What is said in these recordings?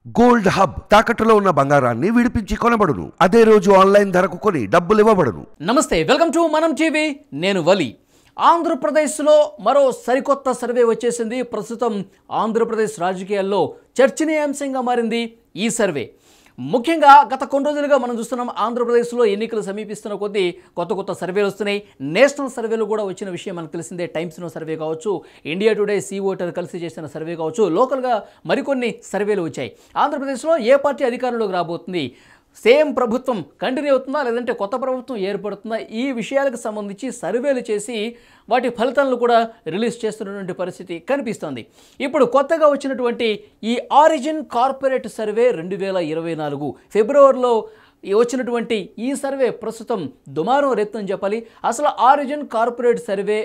Gold hub తాకట్టులో ఉన్న బంగారాన్ని విడిపించి కొనబడును. అదే రోజు ఆన్లైన్ ధరకు కొని డబ్బులు ఇవ్వబడును. నమస్తే, వెల్కమ్ టు మనం టీవీ. నేను వలి. ఆంధ్రప్రదేశ్లో మరో సరికొత్త సర్వే వచ్చేసింది. ప్రస్తుతం ఆంధ్రప్రదేశ్ రాజకీయాల్లో చర్చనీయాంశంగా మారింది ఈ సర్వే. ముఖ్యంగా గత కొన్ని రోజులుగా మనం చూస్తున్నాం, ఆంధ్రప్రదేశ్లో ఎన్నికలు సమీపిస్తున్న కొద్దీ కొత్త సర్వేలు వస్తున్నాయి. నేషనల్ సర్వేలు కూడా వచ్చిన విషయం మనకు తెలిసిందే. టైమ్స్ నో సర్వే కావచ్చు, ఇండియా టుడే సీ ఓటర్ కలిసి చేసిన సర్వే కావచ్చు, లోకల్గా మరికొన్ని సర్వేలు వచ్చాయి. ఆంధ్రప్రదేశ్లో ఏ పార్టీ అధికారంలోకి రాబోతుంది, సేమ్ ప్రభుత్వం కంటిన్యూ అవుతుందా లేదంటే కొత్త ప్రభుత్వం ఏర్పడుతుందా, ఈ విషయాలకు సంబంధించి సర్వేలు చేసి వాటి ఫలితాలను కూడా రిలీజ్ చేస్తున్నటువంటి పరిస్థితి కనిపిస్తోంది. ఇప్పుడు కొత్తగా వచ్చినటువంటి ఈ ఆరిజిన్ కార్పొరేట్ సర్వే 2024 ఫిబ్రవరిలో వచ్చినటువంటి ఈ సర్వే ప్రస్తుతం దుమారం రేపుతుందని చెప్పాలి. అసలు ఆరిజిన్ కార్పొరేట్ సర్వే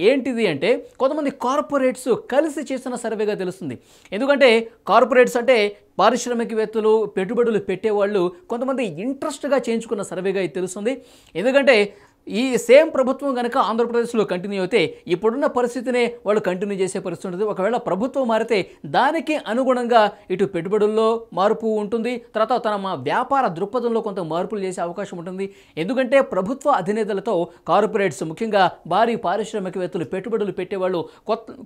ఏంటిది అంటే, కొంతమంది కార్పొరేట్స్ కలిసి చేసిన సర్వేగా తెలుస్తుంది. ఎందుకంటే కార్పొరేట్స్ అంటే పారిశ్రామికవేత్తలు, పెట్టుబడులు పెట్టేవాళ్ళు కొంతమంది ఇంట్రెస్ట్గా చేయించుకున్న సర్వేగా ఇది తెలుస్తుంది. ఎందుకంటే ఈ సేమ్ ప్రభుత్వం కనుక ఆంధ్రప్రదేశ్లో కంటిన్యూ అయితే ఇప్పుడున్న పరిస్థితినే వాళ్ళు కంటిన్యూ చేసే పరిస్థితి ఉంటుంది. ఒకవేళ ప్రభుత్వం మారితే దానికి అనుగుణంగా ఇటు పెట్టుబడుల్లో మార్పు ఉంటుంది, తర్వాత తన వ్యాపార దృక్పథంలో కొంత మార్పులు చేసే అవకాశం ఉంటుంది. ఎందుకంటే ప్రభుత్వ అధినేతలతో కార్పొరేట్స్, ముఖ్యంగా భారీ పారిశ్రామికవేత్తలు, పెట్టుబడులు పెట్టేవాళ్ళు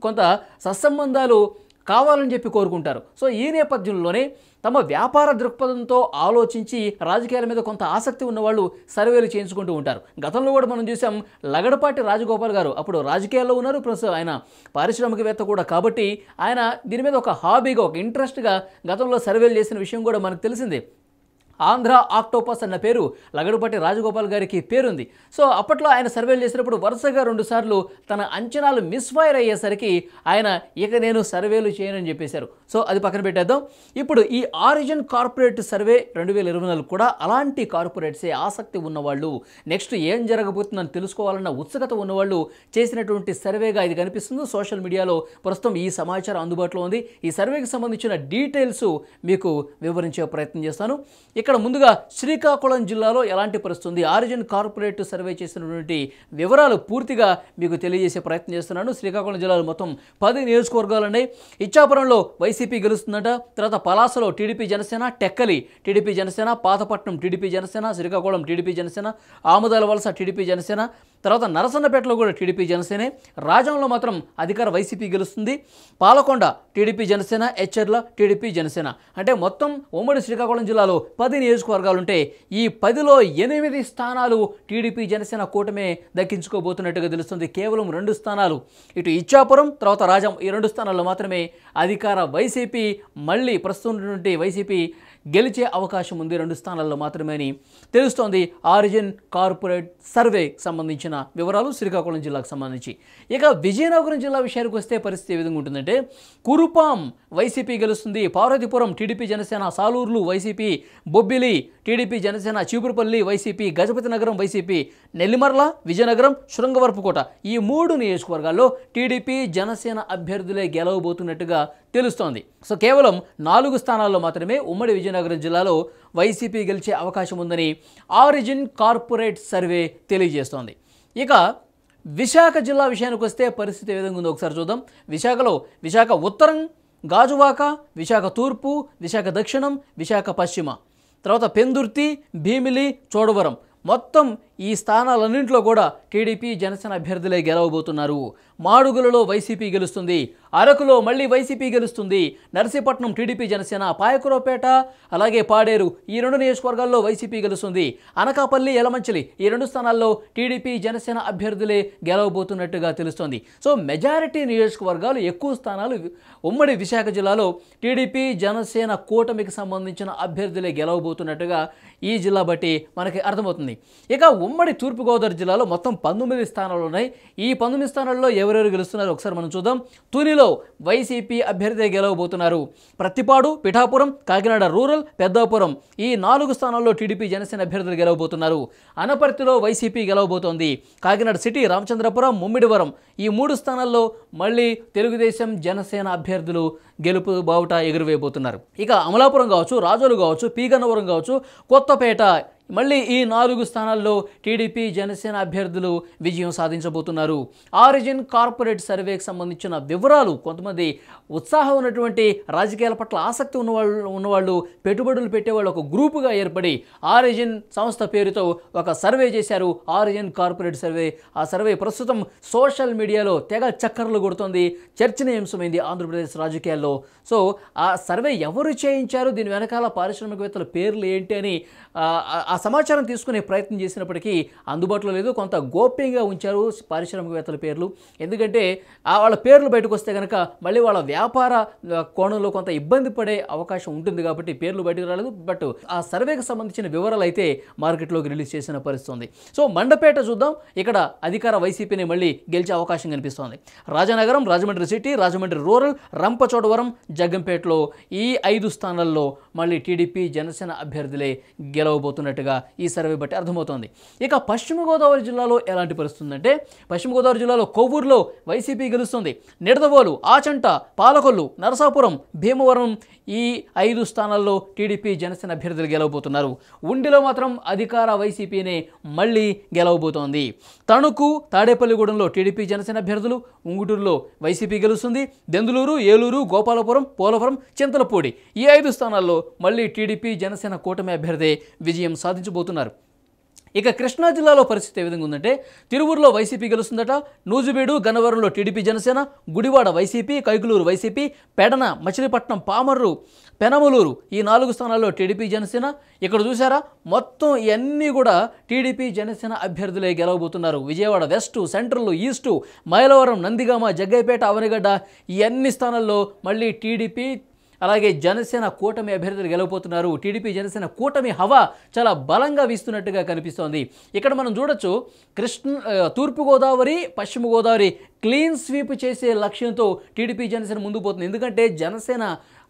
కొంత సత్సంబంధాలు కావాలని చెప్పి కోరుకుంటారు. సో ఈ నేపథ్యంలోనే తమ వ్యాపార దృక్పథంతో ఆలోచించి రాజకీయాల మీద కొంత ఆసక్తి ఉన్నవాళ్ళు సర్వేలు చేయించుకుంటూ ఉంటారు. గతంలో కూడా మనం చూసాం, లగడపాటి రాజగోపాల్ గారు అప్పుడు రాజకీయాల్లో ఉన్నారు, ప్లస్ ఆయన పారిశ్రామికవేత్త కూడా. కాబట్టి ఆయన దీని మీద ఒక హాబీగా, ఒక ఇంట్రెస్ట్గా గతంలో సర్వేలు చేసిన విషయం కూడా మనకు తెలిసిందే. ఆంధ్ర ఆక్టోపస్ అన్న పేరు లగడపాటి రాజగోపాల్ గారికి పేరుంది. సో అప్పట్లో ఆయన సర్వేలు చేసినప్పుడు వరుసగా 2 సార్లు తన అంచనాలు మిస్ఫైర్ అయ్యేసరికి ఆయన ఇక నేను సర్వేలు చేయనని చెప్పేశారు. సో అది పక్కన పెట్టేద్దాం. ఇప్పుడు ఈ ఆరిజిన్ కార్పొరేట్ సర్వే 2024 కూడా అలాంటి కార్పొరేట్సే, ఆసక్తి ఉన్నవాళ్ళు, నెక్స్ట్ ఏం జరగబోతుందని తెలుసుకోవాలన్న ఉత్సుకత ఉన్నవాళ్ళు చేసినటువంటి సర్వేగా ఇది కనిపిస్తుంది. సోషల్ మీడియాలో ప్రస్తుతం ఈ సమాచారం అందుబాటులో ఉంది. ఈ సర్వేకి సంబంధించిన డీటెయిల్స్ మీకు వివరించే ప్రయత్నం చేస్తాను. ఇక్కడ ముందుగా శ్రీకాకుళం జిల్లాలో ఎలాంటి పరిస్థితి ఉంది, ఆరిజిన్ కార్పొరేట్ సర్వే చేసినటువంటి వివరాలు పూర్తిగా మీకు తెలియజేసే ప్రయత్నం చేస్తున్నాను. శ్రీకాకుళం జిల్లాలో మొత్తం 10 నియోజకవర్గాలు ఉన్నాయి. ఇచ్చాపురంలో వైసీపీ గెలుస్తుందట, తర్వాత పలాసలో TDP Janasena, Tekkali TDP Janasena, Pathapatnam TDP Janasena, Srikakulam TDP Janasena, Amudalavalasa TDP Janasena, తర్వాత నరసన్నపేటలో కూడా టీడీపీ జనసేనే, రాజంలో మాత్రం అధికార వైసీపీ గెలుస్తుంది, పాలకొండ టీడీపీ జనసేన, ఎచ్చెర్ల టీడీపీ జనసేన. అంటే మొత్తం ఉమ్మడి శ్రీకాకుళం జిల్లాలో 10 నియోజకవర్గాలుంటే ఈ 10లో 8 స్థానాలు టీడీపీ జనసేన కూటమే దక్కించుకోబోతున్నట్టుగా తెలుస్తుంది. కేవలం 2 స్థానాలు, ఇటు ఇచ్చాపురం తర్వాత రాజం, ఈ 2 స్థానాల్లో మాత్రమే అధికార వైసీపీ, మళ్ళీ ప్రస్తుతం వైసీపీ గెలిచే అవకాశం ఉంది 2 స్థానాల్లో మాత్రమే అని తెలుస్తోంది. ఆరిజిన్ కార్పొరేట్ సర్వే సంబంధించిన వివరాలు శ్రీకాకుళం జిల్లాకు సంబంధించి. ఇక విజయనగరం జిల్లా విషయానికి వస్తే పరిస్థితి ఏ విధంగా ఉంటుందంటే, కురుపాం వైసీపీ గెలుస్తుంది, పార్వతీపురం టీడీపీ జనసేన, సాలూర్లు YCP, Bobbili TDP Janasena, Cheepurupalli YCP, Gajapathinagaram YCP, Nellimarla, Vizianagaram, Srungavarapukota, ఈ 3 నియోజకవర్గాల్లో టీడీపీ జనసేన అభ్యర్థులే గెలవబోతున్నట్టుగా తెలుస్తోంది. సో కేవలం 4 స్థానాల్లో మాత్రమే ఉమ్మడి విజయనగరం జిల్లాలో వైసీపీ గెలిచే అవకాశం ఉందని ఆరిజిన్ కార్పొరేట్ సర్వే తెలియజేస్తోంది. ఇక విశాఖ జిల్లా విషయానికి వస్తే పరిస్థితి ఏ విధంగా ఉందో ఒకసారి చూద్దాం. విశాఖ ఉత్తరం, గాజువాక, విశాఖ తూర్పు, విశాఖ దక్షిణం, విశాఖ పశ్చిమ, తర్వాత పెందుర్తి, భీమిలి, చోడవరం, మొత్తం ఈ స్థానాలన్నింటిలో కూడా టీడీపీ జనసేన అభ్యర్థులే గెలవబోతున్నారు. మాడుగులలో వైసీపీ గెలుస్తుంది, అరకులో మళ్ళీ వైసీపీ గెలుస్తుంది, నర్సీపట్నం టీడీపీ జనసేన, పాయకురపేట అలాగే పాడేరు, ఈ 2 నియోజకవర్గాల్లో వైసీపీ గెలుస్తుంది, అనకాపల్లి, యలమంచిలి, ఈ 2 స్థానాల్లో టీడీపీ జనసేన అభ్యర్థులే గెలవబోతున్నట్టుగా తెలుస్తోంది. సో మెజారిటీ నియోజకవర్గాలు, ఎక్కువ స్థానాలు ఉమ్మడి విశాఖ జిల్లాలో టీడీపీ జనసేన కూటమికి సంబంధించిన అభ్యర్థులే గెలవబోతున్నట్టుగా ఈ జిల్లా బట్టి మనకి అర్థమవుతుంది. ఇక ఉమ్మడి తూర్పుగోదావరి జిల్లాలో మొత్తం 19 స్థానాలు ఉన్నాయి. ఈ 19 స్థానాల్లో ఎవరెవరు గెలుస్తున్నారో ఒకసారి మనం చూద్దాం. తునిలో వైసీపీ అభ్యర్థి గెలవబోతున్నారు. ప్రత్తిపాడు, పిఠాపురం, కాకినాడ రూరల్, పెద్దాపురం, ఈ 4 స్థానాల్లో టీడీపీ జనసేన అభ్యర్థులు గెలవబోతున్నారు. అనపర్తిలో వైసీపీ గెలవబోతోంది. కాకినాడ సిటీ, రామచంద్రపురం, ముమ్మిడివరం, ఈ 3 స్థానాల్లో మళ్ళీ తెలుగుదేశం జనసేన అభ్యర్థులు గెలుపు బావుట ఎగురవేయబోతున్నారు. ఇక అమలాపురం కావచ్చు, రాజోలు కావచ్చు, పీగన్నవరం కావచ్చు, కొత్తపేట, మళ్ళీ ఈ 4 స్థానాల్లో టీడీపీ జనసేన అభ్యర్థులు విజయం సాధించబోతున్నారు. ఆరిజిన్ కార్పొరేట్ సర్వేకి సంబంధించిన వివరాలు, కొంతమంది ఉత్సాహం ఉన్నటువంటి రాజకీయాల పట్ల ఆసక్తి ఉన్నవాళ్ళు పెట్టుబడులు పెట్టేవాళ్ళు ఒక గ్రూపుగా ఏర్పడి ఆరిజిన్ సంస్థ పేరుతో ఒక సర్వే చేశారు. Origin corporate survey. ఆ సర్వే ప్రస్తుతం సోషల్ మీడియాలో తెగ చక్కర్లు కొడుతోంది, చర్చనీయాంశమైంది ఆంధ్రప్రదేశ్ రాజకీయాల్లో. సో ఆ సర్వే ఎవరు చేయించారు, దీని వెనకాల పారిశ్రామికవేత్తల పేర్లు ఏంటి అని ఆ సమాచారం తీసుకునే ప్రయత్నం చేసినప్పటికీ అందుబాటులో లేదు. కొంత గోప్యంగా ఉంచారు పారిశ్రామికవేత్తల పేర్లు. ఎందుకంటే వాళ్ళ పేర్లు బయటకు వస్తే కనుక మళ్ళీ వాళ్ళ వ్యాపార కోణంలో కొంత ఇబ్బంది పడే అవకాశం ఉంటుంది కాబట్టి పేర్లు బయటకు రాలేదు. బట్ ఆ సర్వేకి సంబంధించిన వివరాలు అయితే మార్కెట్లోకి రిలీజ్ చేసిన పరిస్థితి ఉంది. సో మండపేట చూద్దాం. ఇక్కడ అధికార వైసీపీని మళ్ళీ గెలిచే అవకాశం కనిపిస్తోంది. రాజనగరం, రాజమండ్రి సిటీ, రాజమండ్రి రూరల్, రంపచోడవరం, జగ్గంపేటలో ఈ 5 స్థానాల్లో మళ్ళీ టీడీపీ జనసేన అభ్యర్థులే గెలవబోతున్నట్టుగా ఈ సర్వే బట్టి అర్థమవుతోంది. ఇక పశ్చిమ గోదావరి జిల్లాలో ఎలాంటి పరిస్థితి ఉందంటే, పశ్చిమ గోదావరి జిల్లాలో కొవ్వూరులో వైసీపీ గెలుస్తుంది. నిడదవోలు, ఆచంట, పాలకొల్లు, నరసాపురం, భీమవరం ఈ 5 స్థానాల్లో టీడీపీ జనసేన అభ్యర్థులు గెలవబోతున్నారు. ఉండిలో మాత్రం అధికార వైసీపీనే మళ్ళీ గెలవబోతోంది. తణుకు, తాడేపల్లిగూడెంలో టీడీపీ జనసేన అభ్యర్థులు, ఉంగుటూరులో వైసీపీ గెలుస్తుంది. దెందులూరు, ఏలూరు, గోపాలపురం, పోలవరం, చింతలపూడి ఈ 5 స్థానాల్లో మళ్ళీ టీడీపీ జనసేన కూటమి అభ్యర్థి విజయం సాధించబోతున్నారు. ఇక కృష్ణా జిల్లాలో పరిస్థితి ఏ విధంగా ఉందంటే, తిరువూరులో వైసీపీ గెలుస్తుందట. నూజివీడు, గన్నవరంలో TDP Janasena, Gudivada YCP, Kaikaluru YCP, Pedana, Machilipatnam, Pamarru, Penamaluru ఈ 4 స్థానాల్లో టీడీపీ జనసేన. ఇక్కడ చూసారా, మొత్తం ఇవన్నీ కూడా టీడీపీ జనసేన అభ్యర్థులే గెలవబోతున్నారు. Vijayawada west, central, east, Mylavaram, Nandigama, Jaggayyapet, Avanigadda ఈ అన్ని స్థానాల్లో మళ్ళీ టీడీపీ అలాగే జనసేన కూటమి అభ్యర్థులు గెలవబోతున్నారు. టీడీపీ జనసేన కూటమి హవా చాలా బలంగా వీస్తున్నట్టుగా కనిపిస్తోంది. ఇక్కడ మనం చూడొచ్చు, తూర్పుగోదావరి, పశ్చిమ గోదావరి క్లీన్ స్వీప్ చేసే లక్ష్యంతో టీడీపీ జనసేన ముందుకు పోతుంది. ఎందుకంటే జనసేన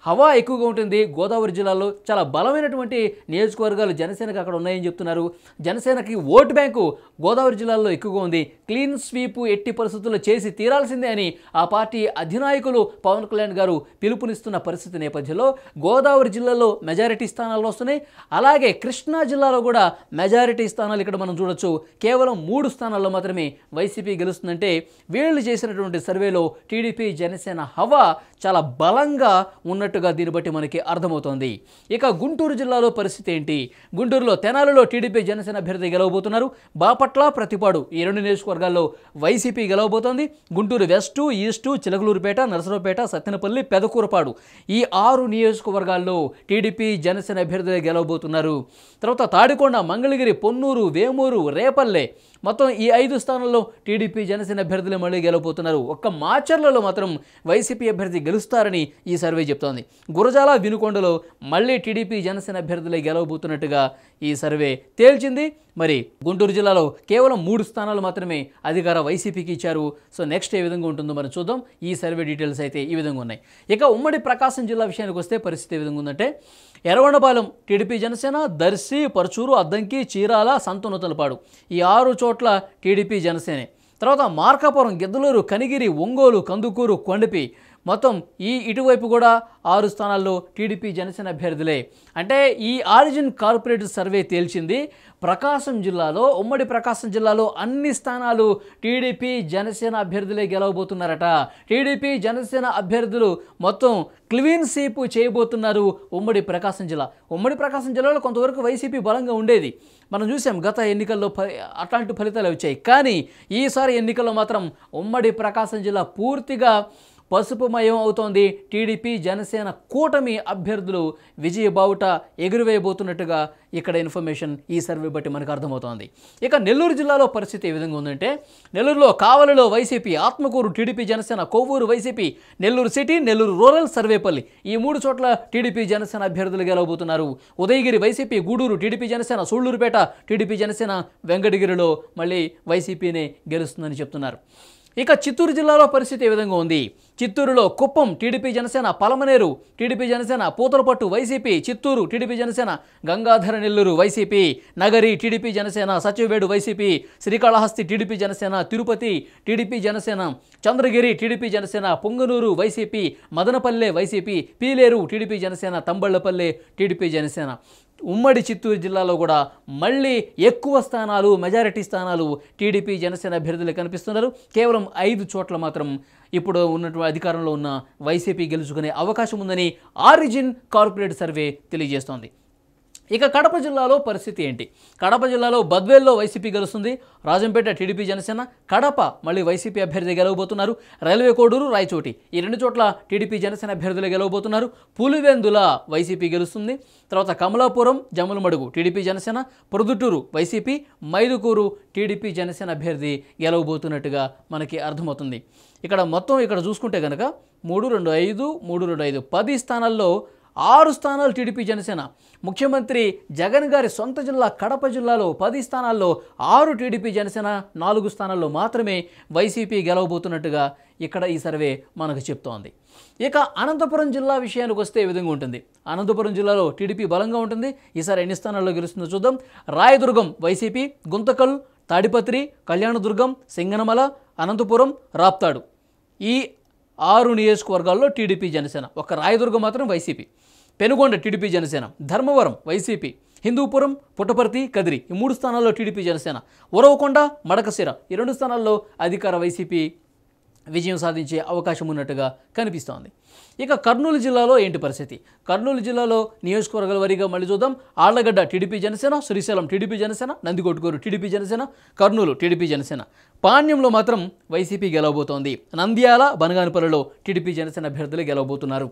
హవా ఎక్కువగా ఉంటుంది. గోదావరి జిల్లాలో చాలా బలమైనటువంటి నియోజకవర్గాలు జనసేనకు అక్కడ ఉన్నాయని చెప్తున్నారు. జనసేనకి ఓటు బ్యాంకు గోదావరి జిల్లాలో ఎక్కువగా ఉంది. క్లీన్ స్వీప్ ఎట్టి పరిస్థితుల్లో చేసి తీరాల్సిందే అని ఆ పార్టీ అధినాయకులు పవన్ కళ్యాణ్ గారు పిలుపునిస్తున్న పరిస్థితి నేపథ్యంలో గోదావరి జిల్లాలో మెజారిటీ స్థానాలు వస్తున్నాయి. అలాగే కృష్ణా జిల్లాలో కూడా మెజారిటీ స్థానాలు ఇక్కడ మనం చూడొచ్చు. కేవలం 3 స్థానాల్లో మాత్రమే వైసీపీ గెలుస్తుందంటే వీళ్ళు చేసినటువంటి సర్వేలో టీడీపీ జనసేన హవా చాలా బలంగా ఉన్నట్టుగా దీన్ని బట్టి మనకి అర్థమవుతోంది. ఇక గుంటూరు జిల్లాలో పరిస్థితి ఏంటి? గుంటూరులో తెనాలిలో టీడీపీ జనసేన అభ్యర్థి గెలవబోతున్నారు. బాపట్ల, ప్రతిపాడు ఈ 2 నియోజకవర్గాల్లో వైసీపీ గెలవబోతోంది. గుంటూరు వెస్టు, ఈస్టు, చిలకలూరుపేట, నరసరావుపేట, సత్తెనపల్లి, పెదకూరపాడు ఈ 6 నియోజకవర్గాల్లో టీడీపీ జనసేన అభ్యర్థులు గెలవబోతున్నారు. తర్వాత తాడికొండ, మంగళగిరి, పొన్నూరు, వేమూరు, రేపల్లె మొత్తం ఈ 5 స్థానాల్లో టీడీపీ జనసేన అభ్యర్థులు మళ్ళీ గెలవబోతున్నారు. ఒక్క మాచర్లలో మాత్రం వైసీపీ అభ్యర్థి గెలుస్తారని ఈ సర్వే చెప్తోంది. గురజాల, వినుకొండలో మళ్ళీ టీడీపీ జనసేన అభ్యర్థులే గెలవబోతున్నట్టుగా ఈ సర్వే తేల్చింది. మరి గుంటూరు జిల్లాలో కేవలం 3 స్థానాలు మాత్రమే అధికార వైసీపీకి ఇచ్చారు. సో నెక్స్ట్ ఏ విధంగా ఉంటుందో మనం చూద్దాం. ఈ సర్వే డీటెయిల్స్ అయితే ఈ విధంగా ఉన్నాయి. ఇక ఉమ్మడి ప్రకాశం జిల్లా విషయానికి వస్తే పరిస్థితి ఏ విధంగా ఉందంటే, ఎర్రగొండపాలెం టీడీపీ జనసేన, దర్శి, పరుచూరు, అద్దంకి, చీరాల, సంతనూతలపాడు ఈ 6 చోట్ల టీడీపీ జనసేనే. తర్వాత మార్కాపురం, గిద్దలూరు, కనిగిరి, ఒంగోలు, కందుకూరు, కొండపి మొత్తం ఇటువైపు కూడా 6 స్థానాల్లో టీడీపీ జనసేన అభ్యర్థులే. అంటే ఈ ఆరిజిన్ కార్పొరేట్ సర్వే తేల్చింది ప్రకాశం జిల్లాలో, ఉమ్మడి ప్రకాశం జిల్లాలో అన్ని స్థానాలు టీడీపీ జనసేన అభ్యర్థులే గెలవబోతున్నారట. టీడీపీ జనసేన అభ్యర్థులు మొత్తం క్లీన్ స్వీప్ చేయబోతున్నారు ఉమ్మడి ప్రకాశం జిల్లా. ఉమ్మడి ప్రకాశం జిల్లాలో కొంతవరకు వైసీపీ బలంగా ఉండేది. మనం చూసాం గత ఎన్నికల్లో అట్లాంటి ఫలితాలు వచ్చాయి. కానీ ఈసారి ఎన్నికల్లో మాత్రం ఉమ్మడి ప్రకాశం జిల్లా పూర్తిగా పసుపుమయం అవుతోంది. టీడీపీ జనసేన కూటమి అభ్యర్థులు విజయ బావుట ఎగురవేయబోతున్నట్టుగా ఇక్కడ ఇన్ఫర్మేషన్ ఈ సర్వే బట్టి మనకు అర్థమవుతోంది. ఇక నెల్లూరు జిల్లాలో పరిస్థితి ఏ విధంగా ఉందంటే, నెల్లూరులో కావలిలో YCP, Atmakur TDP Janasena, Kovur YCP, Nellore city, Nellore rural, Sarvepalli ఈ 3 చోట్ల టీడీపీ జనసేన అభ్యర్థులు గెలవబోతున్నారు. Udayagiri YCP, Gudur TDP Janasena, Sullurpet TDP Janasena, వెంకటగిరిలో మళ్ళీ వైసీపీనే గెలుస్తుందని చెప్తున్నారు. ఇక చిత్తూరు జిల్లాలో పరిస్థితి ఏ విధంగా ఉంది? చిత్తూరులో Kuppam TDP Janasena, Palamaner TDP Janasena, Puthalapattu YCP, Chittoor TDP Janasena, Gangadhara Nellore YCP, Nagari TDP Janasena, Sachivedu YCP, Srikalahasti TDP Janasena, Tirupati TDP Janasena, Chandragiri TDP Janasena, Punganur YCP, Madanapalle YCP, Pileru TDP Janasena, Thamballapalle TDP Janasena. ఉమ్మడి చిత్తూరు జిల్లాలో కూడా మళ్ళీ ఎక్కువ స్థానాలు, మెజారిటీ స్థానాలు టీడీపీ జనసేన అభ్యర్థులు కనిపిస్తున్నారు. కేవలం 5 చోట్ల మాత్రం ఇప్పుడు ఉన్నటువంటి అధికారంలో ఉన్న వైసీపీ గెలుచుకునే అవకాశం ఉందని ఆరిజిన్ కార్పొరేట్ సర్వే తెలియజేస్తోంది. ఇక కడప జిల్లాలో పరిస్థితి ఏంటి? కడప జిల్లాలో బద్వేల్లో వైసీపీ గెలుస్తుంది, రాజంపేట టీడీపీ జనసేన, కడప మళ్ళీ వైసీపీ అభ్యర్థి గెలవబోతున్నారు, రైల్వే కోడూరు, రాయచోటి ఈ 2 చోట్ల టీడీపీ జనసేన అభ్యర్థులు గెలవబోతున్నారు, పులివెందుల వైసీపీ గెలుస్తుంది, తర్వాత Kamalapuram, Jammalamadugu TDP Janasena, Proddatur YCP, Mydukur TDP Janasena అభ్యర్థి గెలవబోతున్నట్టుగా మనకి అర్థమవుతుంది. ఇక్కడ చూసుకుంటే కనుక 3-2-5 10 స్థానాల్లో 6 స్థానాలు టీడీపీ జనసేన. ముఖ్యమంత్రి జగన్ గారి సొంత జిల్లా కడప జిల్లాలో 10 స్థానాల్లో 6 టీడీపీ జనసేన, 4 స్థానాల్లో మాత్రమే వైసీపీ గెలవబోతున్నట్టుగా ఇక్కడ ఈ సర్వే మనకు చెప్తోంది. ఇక అనంతపురం జిల్లా విషయానికి వస్తే ఈ విధంగా ఉంటుంది. అనంతపురం జిల్లాలో టీడీపీ బలంగా ఉంటుంది. ఈసారి ఎన్ని స్థానాల్లో గెలుస్తుందో చూద్దాం. రాయదుర్గం వైసీపీ, గుంతకల్, తాడిపత్రి, కళ్యాణదుర్గం, సింగనమల, అనంతపురం, రాప్తాడు ఈ 6 నియోజకవర్గాల్లో టీడీపీ జనసేన. ఒక రాయదుర్గం మాత్రం YCP. Penukonda TDP Janasena, Dharmavaram YCP, Hindupuram, Puttaparthi, Kadiri ఈ 3 స్థానాల్లో టీడీపీ జనసేన, ఉరవకొండ, మడకశిర ఈ 2 స్థానాల్లో అధికార వైసీపీ విజయం సాధించే అవకాశం ఉన్నట్టుగా కనిపిస్తోంది. ఇక కర్నూలు జిల్లాలో ఏంటి పరిస్థితి? కర్నూలు జిల్లాలో నియోజకవర్గాల వారీగా మళ్ళీ చూద్దాం. Allagadda TDP Janasena, Srisailam TDP Janasena, Nandikotkur TDP Janasena, Kurnool TDP Janasena. పాణ్యంలో మాత్రం వైసీపీ గెలవబోతోంది. నంద్యాల, బనగానపల్లిలో టీడీపీ జనసేన అభ్యర్థులు గెలవబోతున్నారు.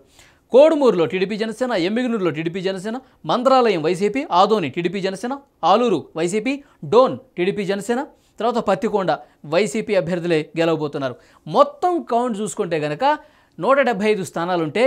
కోడుమూరులో టీడీపీ జనసేన, ఎమ్మిగనూరులో TDP Janasena, Mantralayam YCP, Adoni TDP Janasena, Alur YCP, Dhone TDP Janasena, తర్వాత పత్తికొండ వైసీపీ అభ్యర్థులే గెలవబోతున్నారు. మొత్తం కౌంట్ చూసుకుంటే కనుక 175 స్థానాలుంటే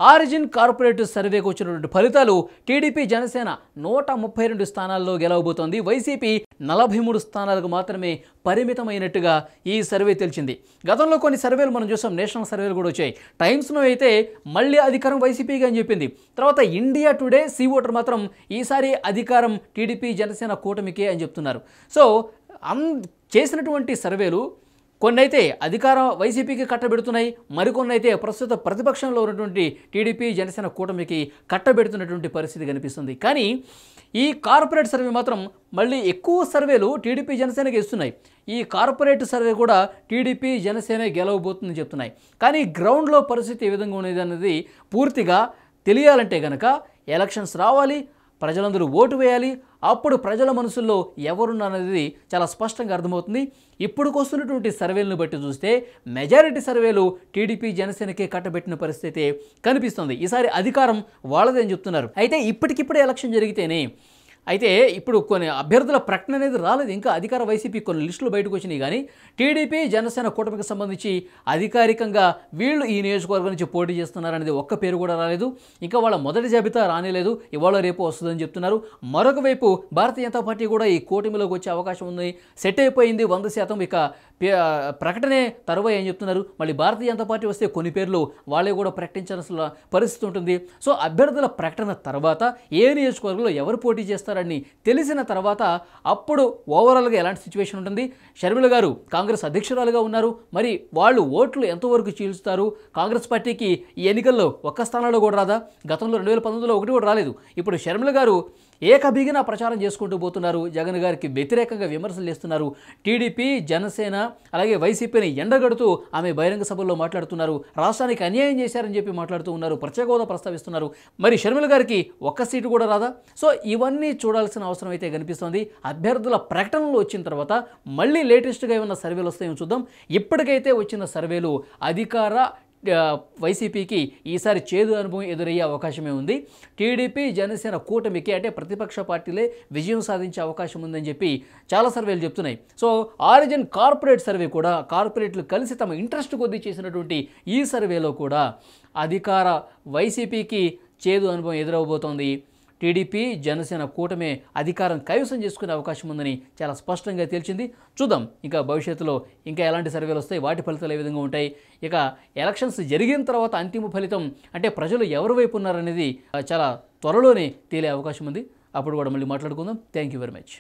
ఆరిజిన్ కార్పొరేట్ సర్వేకి వచ్చినటువంటి ఫలితాలు టీడీపీ జనసేన 132 స్థానాల్లో గెలవబోతోంది. వైసీపీ 43 స్థానాలకు మాత్రమే పరిమితమైనట్టుగా ఈ సర్వే తెలిసింది. గతంలో కొన్ని సర్వేలు మనం చూసాం, నేషనల్ సర్వేలు కూడా వచ్చాయి. టైమ్స్లో అయితే మళ్ళీ అధికారం వైసీపీగా అని చెప్పింది. తర్వాత ఇండియా టుడే, సీ ఓటర్ మాత్రం ఈసారి అధికారం టీడీపీ జనసేన కూటమికే అని చెప్తున్నారు. సో చేసినటువంటి సర్వేలు కొన్ని అయితే అధికార వైసీపీకి కట్టబెడుతున్నాయి, మరికొన్ని అయితే ప్రస్తుత ప్రతిపక్షంలో ఉన్నటువంటి టీడీపీ జనసేన కూటమికి కట్టబెడుతున్నటువంటి పరిస్థితి కనిపిస్తుంది. కానీ ఈ కార్పొరేట్ సర్వే మాత్రం మళ్ళీ ఎక్కువ సర్వేలు టీడీపీ జనసేనకి ఇస్తున్నాయి. ఈ కార్పొరేట్ సర్వే కూడా టీడీపీ జనసేన గెలవబోతుందని చెప్తున్నాయి. కానీ గ్రౌండ్లో పరిస్థితి ఏ విధంగా ఉన్నది అన్నది పూర్తిగా తెలియాలంటే కనుక ఎలక్షన్స్ రావాలి, ప్రజలందరూ ఓటు వేయాలి. అప్పుడు ప్రజల మనసుల్లో ఎవరున్నది చాలా స్పష్టంగా అర్థమవుతుంది. ఇప్పుడు వస్తున్నటువంటి సర్వేలను బట్టి చూస్తే మెజారిటీ సర్వేలు టీడీపీ జనసేనకే కట్టబెట్టిన పరిస్థితి కనిపిస్తుంది. ఈసారి అధికారం వాళ్ళదే అని చెప్తున్నారు. అయితే ఇప్పటికిప్పుడే ఎలక్షన్ జరిగితేనే అయితే ఇప్పుడు కొన్ని అభ్యర్థుల ప్రకటన అనేది రాలేదు. ఇంకా అధికార వైసీపీ కొన్ని లిస్టులు బయటకు వచ్చినాయి. కానీ టీడీపీ జనసేన కూటమికి సంబంధించి అధికారికంగా వీళ్ళు ఈ నియోజకవర్గం నుంచి పోటీ చేస్తున్నారనేది ఒక్క పేరు కూడా రాలేదు. ఇంకా వాళ్ళ మొదటి జాబితా రానేలేదు, ఇవాళ రేపు వస్తుందని చెప్తున్నారు. మరొక వైపు భారతీయ జనతా పార్టీ కూడా ఈ కూటమిలోకి వచ్చే అవకాశం ఉంది, సెట్ అయిపోయింది 100%. ఇక ప్రకటనే తరువాత ఏం చెప్తున్నారు, మళ్ళీ భారతీయ జనతా పార్టీ వస్తే కొన్ని పేర్లు వాళ్ళే కూడా ప్రకటించాల్సిన పరిస్థితి ఉంటుంది. సో అభ్యర్థుల ప్రకటన తర్వాత ఏ నియోజకవర్గంలో ఎవరు పోటీ చేస్తారని తెలిసిన తర్వాత అప్పుడు ఓవరాల్గా ఎలాంటి సిచ్యువేషన్ ఉంటుంది. షర్మిల గారు కాంగ్రెస్ అధ్యక్షురాలుగా ఉన్నారు, మరి వాళ్ళు ఓట్లు ఎంతవరకు చీల్చుతారు? కాంగ్రెస్ పార్టీకి ఈ ఎన్నికల్లో ఒక్క స్థానంలో కూడా రాదా? గతంలో 2019లో ఒకటి కూడా రాలేదు. ఇప్పుడు షర్మిల గారు ఏకబిగిన ప్రచారం చేసుకుంటూ పోతున్నారు, జగన్ గారికి వ్యతిరేకంగా విమర్శలు చేస్తున్నారు. టీడీపీ జనసేన అలాగే వైసీపీని ఎండగడుతూ ఆమె బహిరంగ సభల్లో మాట్లాడుతున్నారు. రాష్ట్రానికి అన్యాయం చేశారని చెప్పి మాట్లాడుతూ ఉన్నారు, ప్రత్యేక హోదా ప్రస్తావిస్తున్నారు. మరి షర్మిల గారికి ఒక్క సీటు కూడా రాదా? సో ఇవన్నీ చూడాల్సిన అవసరం అయితే కనిపిస్తోంది. అభ్యర్థుల ప్రకటనలు వచ్చిన తర్వాత మళ్ళీ లేటెస్ట్గా ఏమన్నా సర్వేలు వస్తాయో చూద్దాం. ఇప్పటికైతే వచ్చిన సర్వేలు అధికార వైసీపీకి ఈసారి చేదు అనుభవం ఎదురయ్యే అవకాశమే ఉంది. టీడీపీ జనసేన కూటమికి అంటే ప్రతిపక్ష పార్టీలే విజయం సాధించే అవకాశం ఉందని చెప్పి చాలా సర్వేలు చెప్తున్నాయి. సో ఆరిజిన్ కార్పొరేట్ సర్వే కూడా కార్పొరేట్లు కలిసి తమ ఇంట్రెస్ట్ కొద్దీ చేసినటువంటి ఈ సర్వేలో కూడా అధికార వైసీపీకి చేదు అనుభవం ఎదురవబోతోంది. టీడీపీ జనసేన కూటమి అధికారం కైవసం చేసుకునే అవకాశం ఉందని చాలా స్పష్టంగా తేల్చింది. చూద్దాం ఇంకా భవిష్యత్తులో ఇంకా ఎలాంటి సర్వేలు వస్తాయి, వాటి ఫలితాలు ఏ విధంగా ఉంటాయి. ఇక ఎలక్షన్స్ జరిగిన తర్వాత అంతిమ ఫలితం అంటే ప్రజలు ఎవరి వైపు ఉన్నారనేది చాలా త్వరలోనే తేలే అవకాశం ఉంది. అప్పుడు కూడా మళ్ళీ మాట్లాడుకుందాం. Thank you very much.